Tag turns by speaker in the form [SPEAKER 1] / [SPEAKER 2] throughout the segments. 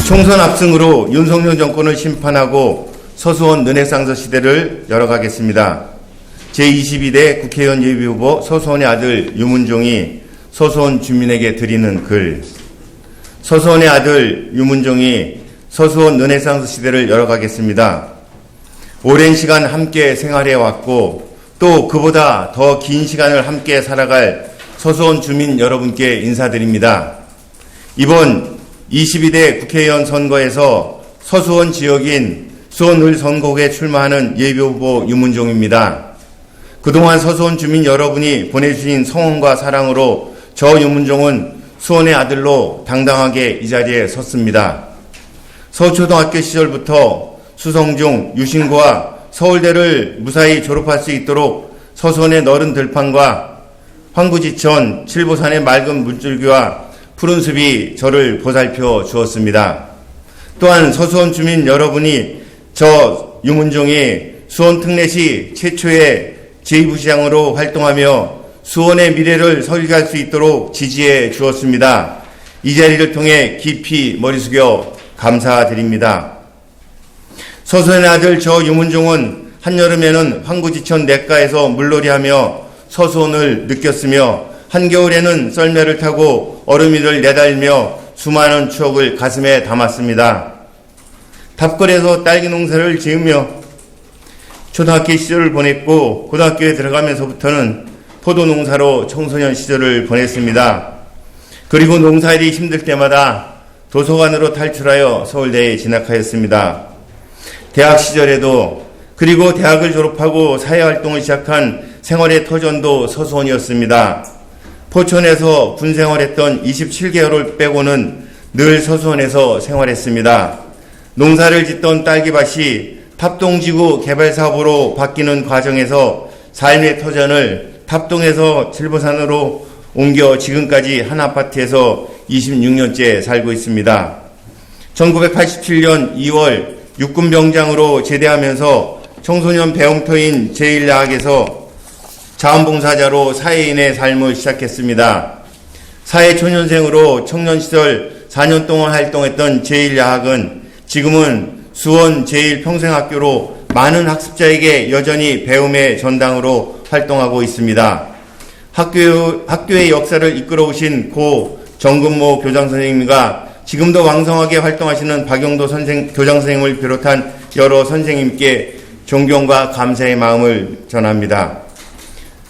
[SPEAKER 1] 총선 압승으로 윤석열 정권을 심판하고 서수원 르네상스 시대를 열어가겠습니다. 제22대 국회의원 예비후보 서수원의 아들 유문종이 서수원 주민에게 드리는 글. 서수원의 아들 유문종이 서수원 르네상스 시대를 열어가겠습니다. 오랜 시간 함께 생활해왔고 또 그보다 더 긴 시간을 함께 살아갈 서수원 주민 여러분께 인사드립니다. 이번 22대 국회의원 선거에서 서수원 지역인 수원을 선거구에 출마하는 예비후보 유문종입니다. 그동안 서수원 주민 여러분이 보내주신 성원과 사랑으로 저 유문종은 수원의 아들로 당당하게 이 자리에 섰습니다. 서초등학교 시절부터 수성중, 유신고와 서울대를 무사히 졸업할 수 있도록 서수원의 너른 들판과 황구지천, 칠보산의 맑은 물줄기와 푸른 숲이 저를 보살펴 주었습니다. 또한 서수원 주민 여러분이 저 유문종이 수원 특례시 최초의 제2부시장으로 활동하며 수원의 미래를 설계할 수 있도록 지지해 주었습니다. 이 자리를 통해 깊이 머리 숙여 감사드립니다. 서수원의 아들 저 유문종은 한여름에는 황구지천 냇가에서 물놀이하며 서수원을 느꼈으며 한겨울에는 썰매를 타고 얼음 위를 내달며 수많은 추억을 가슴에 담았습니다. 답골에서 딸기 농사를 지으며 초등학교 시절을 보냈고 고등학교에 들어가면서부터는 포도 농사로 청소년 시절을 보냈습니다. 그리고 농사일이 힘들 때마다 도서관으로 탈출하여 서울대에 진학하였습니다. 대학 시절에도 그리고 대학을 졸업하고 사회활동을 시작한 생활의 터전도 서수원이었습니다. 포천에서 군 생활했던 27개월을 빼고는 늘 서수원에서 생활했습니다. 농사를 짓던 딸기밭이 탑동지구 개발사업으로 바뀌는 과정에서 삶의 터전을 탑동에서 칠보산으로 옮겨 지금까지 한 아파트에서 26년째 살고 있습니다. 1987년 2월 육군병장으로 제대하면서 청소년 배움터인 제1야학에서 자원봉사자로 사회인의 삶을 시작했습니다. 사회초년생으로 청년시절 4년 동안 활동했던 제1야학은 지금은 수원 제1평생학교로 많은 학습자에게 여전히 배움의 전당으로 활동하고 있습니다. 학교의 역사를 이끌어오신 고 정근모 교장선생님과 지금도 왕성하게 활동하시는 박영도 교장선생님을 비롯한 여러 선생님께 존경과 감사의 마음을 전합니다.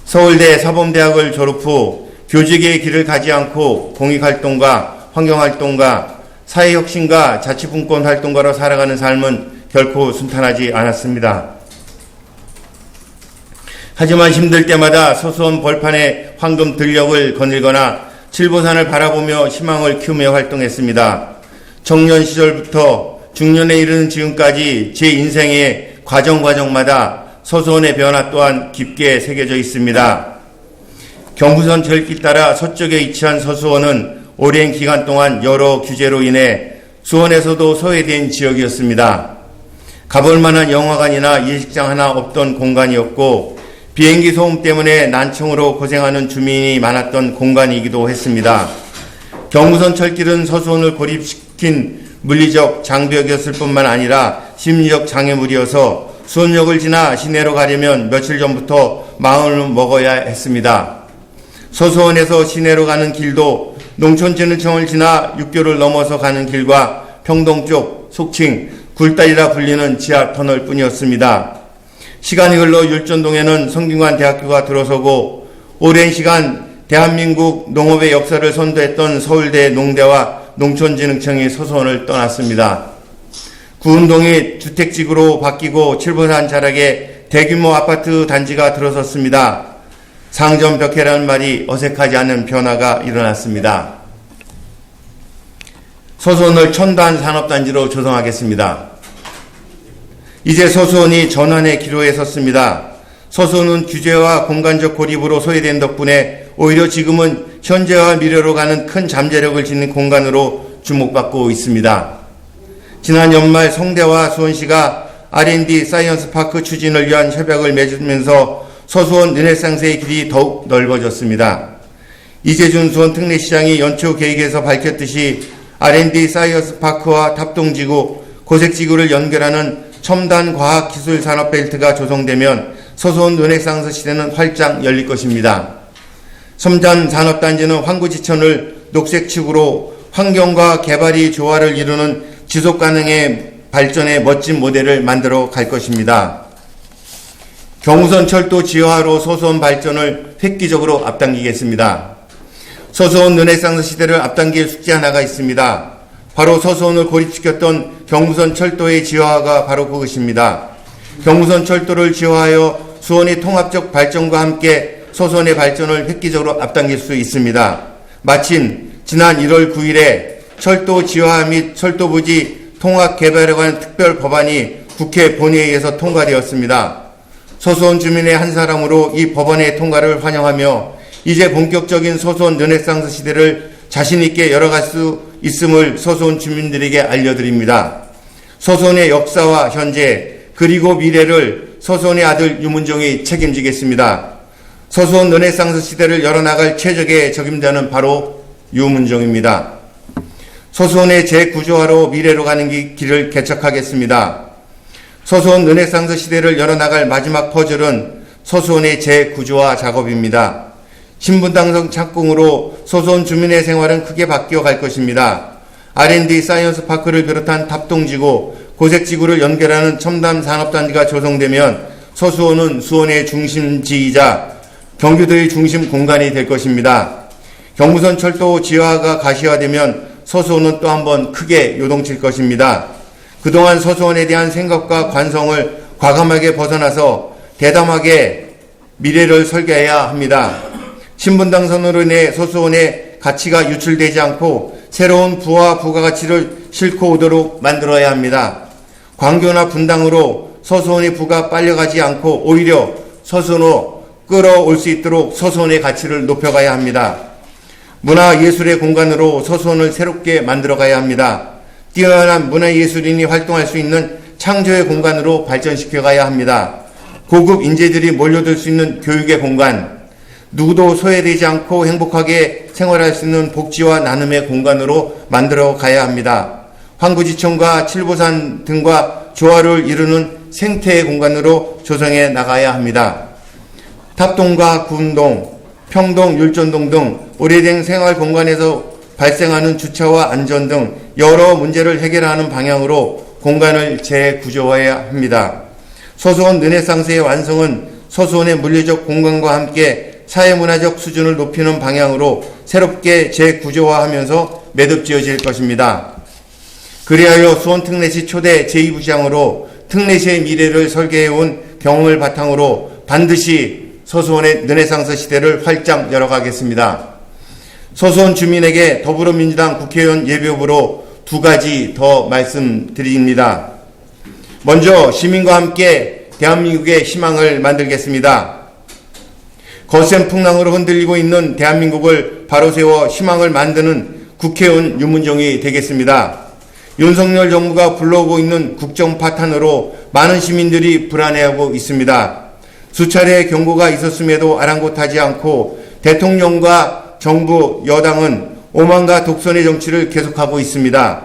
[SPEAKER 1] 서울대 사범대학을 졸업 후 교직의 길을 가지 않고 공익활동가, 환경활동가, 사회혁신가, 자치분권 활동가로 살아가는 삶은 결코 순탄하지 않았습니다. 하지만 힘들 때마다 서수원 벌판에 황금 들녘을 거닐거나 칠보산을 바라보며 희망을 키우며 활동했습니다. 청년 시절부터 중년에 이르는 지금까지 제 인생의 과정마다 서수원의 변화 또한 깊게 새겨져 있습니다. 경부선 절길 따라 서쪽에 위치한 서수원은 오랜 기간 동안 여러 규제로 인해 수원에서도 소외된 지역이었습니다. 가볼 만한 영화관이나 예식장 하나 없던 공간이었고 비행기 소음 때문에 난청으로 고생하는 주민이 많았던 공간이기도 했습니다. 경부선 철길은 서수원을 고립시킨 물리적 장벽이었을 뿐만 아니라 심리적 장애물이어서 수원역을 지나 시내로 가려면 며칠 전부터 마음을 먹어야 했습니다. 서수원에서 시내로 가는 길도 농촌진흥청을 지나 육교를 넘어서 가는 길과 평동 쪽 속칭 굴다리라 불리는 지하 터널 뿐이었습니다. 시간이 흘러 율전동에는 성균관 대학교가 들어서고 오랜 시간 대한민국 농업의 역사를 선도했던 서울대 농대와 농촌진흥청이 서수원을 떠났습니다. 구운동이 주택지구로 바뀌고 칠보산 자락에 대규모 아파트 단지가 들어섰습니다. 상점벽해라는 말이 어색하지 않은 변화가 일어났습니다. 서수원을 첨단 산업단지로 조성하겠습니다. 이제 서수원이 전환의 기로에 섰습니다. 서수원은 규제와 공간적 고립으로 소외된 덕분에 오히려 지금은 현재와 미래로 가는 큰 잠재력을 짓는 공간으로 주목받고 있습니다. 지난 연말 성대와 수원시가 R&D 사이언스 파크 추진을 위한 협약을 맺으면서 서수원 르네상스의 길이 더욱 넓어졌습니다. 이재준 수원 특례시장이 연초 계획에서 밝혔듯이 R&D 사이언스 파크와 답동지구, 고색지구를 연결하는 첨단 과학기술 산업벨트가 조성되면 서소원 르네상스 시대는 활짝 열릴 것입니다. 첨단 산업단지는 황구지천을 녹색축으로 환경과 개발이 조화를 이루는 지속가능의 발전의 멋진 모델을 만들어 갈 것입니다. 경부선 철도 지하화로 서소원 발전을 획기적으로 앞당기겠습니다. 서소원 르네상스 시대를 앞당길 숙제 하나가 있습니다. 바로 서소원을 고립시켰던 경부선 철도의 지하화가 바로 그것입니다. 경부선 철도를 지하화하여 수원의 통합적 발전과 함께 서소원의 발전을 획기적으로 앞당길 수 있습니다. 마침 지난 1월 9일에 철도 지하화 및 철도부지 통합 개발에 관한 특별 법안이 국회 본회의에서 통과되었습니다. 서소원 주민의 한 사람으로 이 법안의 통과를 환영하며 이제 본격적인 서소원 르네상스 시대를 자신있게 열어갈 수 있음을 서소원 주민들에게 알려드립니다. 서소원의 역사와 현재 그리고 미래를 서소원의 아들 유문종이 책임지겠습니다. 서소원 르네상스 시대를 열어나갈 최적의 적임자는 바로 유문종입니다. 서소원의 재구조화로 미래로 가는 길을 개척하겠습니다. 서소원 르네상스 시대를 열어나갈 마지막 퍼즐은 서소원의 재구조화 작업입니다. 신분당선 착공으로 서소원 주민의 생활은 크게 바뀌어 갈 것입니다. R&D 사이언스 파크를 비롯한 답동지구, 고색지구를 연결하는 첨단 산업단지가 조성되면 서수원은 수원의 중심지이자 경기도의 중심 공간이 될 것입니다. 경부선 철도 지하화가 가시화되면 서수원은 또 한 번 크게 요동칠 것입니다. 그동안 서수원에 대한 생각과 관성을 과감하게 벗어나서 대담하게 미래를 설계해야 합니다. 신분당선으로 인해 서수원의 가치가 유출되지 않고 새로운 부와 부가가치를 싣고 오도록 만들어야 합니다. 광교나 분당으로 서수원의 부가 빨려가지 않고 오히려 서수원으로 끌어올 수 있도록 서수원의 가치를 높여가야 합니다. 문화예술의 공간으로 서수원을 새롭게 만들어가야 합니다. 뛰어난 문화예술인이 활동할 수 있는 창조의 공간으로 발전시켜가야 합니다. 고급 인재들이 몰려들 수 있는 교육의 공간, 누구도 소외되지 않고 행복하게 생활할 수 있는 복지와 나눔의 공간으로 만들어 가야 합니다. 황구지천과 칠보산 등과 조화를 이루는 생태의 공간으로 조성해 나가야 합니다. 탑동과 군동, 평동, 율전동 등 오래된 생활 공간에서 발생하는 주차와 안전 등 여러 문제를 해결하는 방향으로 공간을 재구조해야 합니다. 서수원 르네상스의 완성은 서수원의 물리적 공간과 함께 사회문화적 수준을 높이는 방향으로 새롭게 재구조화하면서 매듭지어질 것입니다. 그리하여 수원 특례시 초대 제2부시장으로 특례시의 미래를 설계해온 경험을 바탕으로 반드시 서수원의 르네상스 시대를 활짝 열어가겠습니다. 서수원 주민에게 더불어민주당 국회의원 예비후보로 두 가지 더 말씀드립니다. 먼저 시민과 함께 대한민국의 희망을 만들겠습니다. 거센 풍랑으로 흔들리고 있는 대한민국을 바로 세워 희망을 만드는 국회의원 유문정이 되겠습니다. 윤석열 정부가 불러오고 있는 국정 파탄으로 많은 시민들이 불안해하고 있습니다. 수차례 경고가 있었음에도 아랑곳하지 않고 대통령과 정부, 여당은 오만과 독선의 정치를 계속하고 있습니다.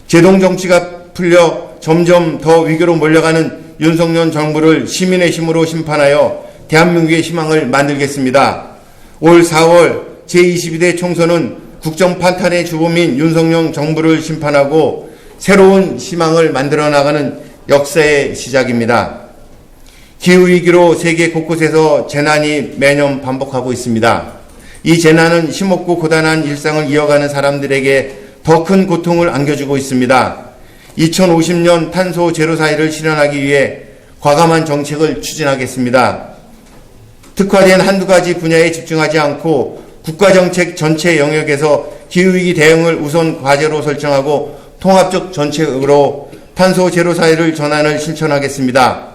[SPEAKER 1] 제동 정치가 풀려 점점 더 위기로 몰려가는 윤석열 정부를 시민의 힘으로 심판하여 대한민국의 희망을 만들겠습니다. 올 4월 제22대 총선은 국정 파탄의 주범인 윤석열 정부를 심판하고 새로운 희망을 만들어 나가는 역사의 시작입니다. 기후위기로 세계 곳곳에서 재난이 매년 반복하고 있습니다. 이 재난은 힘없고 고단한 일상을 이어가는 사람들에게 더 큰 고통을 안겨주고 있습니다. 2050년 탄소 제로 사회를 실현하기 위해 과감한 정책을 추진하겠습니다. 특화된 한두 가지 분야에 집중하지 않고 국가정책 전체 영역에서 기후위기 대응을 우선 과제로 설정하고 통합적 정책으로 탄소 제로 사회를 전환을 실천하겠습니다.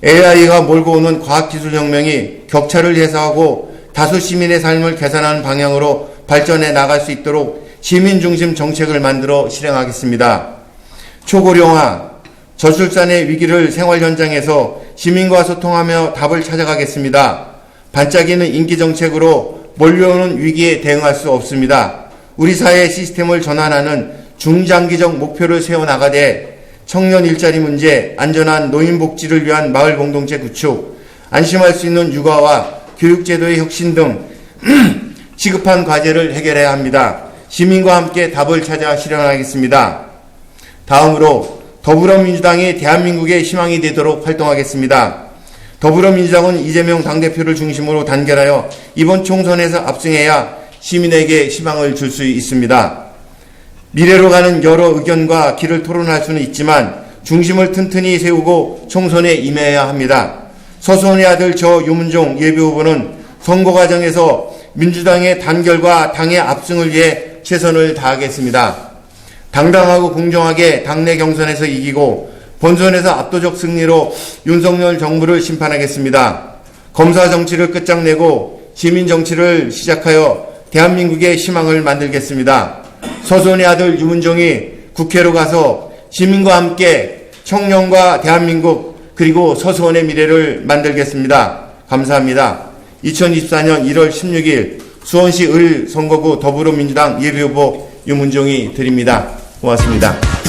[SPEAKER 1] AI가 몰고 오는 과학기술 혁명이 격차를 해소하고 다수 시민의 삶을 개선하는 방향으로 발전해 나갈 수 있도록 시민중심 정책을 만들어 실행하겠습니다. 초고령화, 저출산의 위기를 생활 현장에서 시민과 소통하며 답을 찾아가겠습니다. 반짝이는 인기 정책으로 몰려오는 위기에 대응할 수 없습니다. 우리 사회 시스템을 전환하는 중장기적 목표를 세워나가되 청년 일자리 문제, 안전한 노인복지를 위한 마을 공동체 구축, 안심할 수 있는 육아와 교육제도의 혁신 등 시급한 과제를 해결해야 합니다. 시민과 함께 답을 찾아 실현하겠습니다. 다음으로 더불어민주당이 대한민국의 희망이 되도록 활동하겠습니다. 더불어민주당은 이재명 당대표를 중심으로 단결하여 이번 총선에서 압승해야 시민에게 희망을 줄 수 있습니다. 미래로 가는 여러 의견과 길을 토론할 수는 있지만 중심을 튼튼히 세우고 총선에 임해야 합니다. 서수원의 아들 저 유문종 예비후보는 선거 과정에서 민주당의 단결과 당의 압승을 위해 최선을 다하겠습니다. 당당하고 공정하게 당내 경선에서 이기고 본선에서 압도적 승리로 윤석열 정부를 심판하겠습니다. 검사 정치를 끝장내고 시민 정치를 시작하여 대한민국의 희망을 만들겠습니다. 서수원의 아들 유문종이 국회로 가서 시민과 함께 청년과 대한민국 그리고 서수원의 미래를 만들겠습니다. 감사합니다. 2024년 1월 16일 수원시 을 선거구 더불어민주당 예비후보 유문종이 드립니다. 고맙습니다.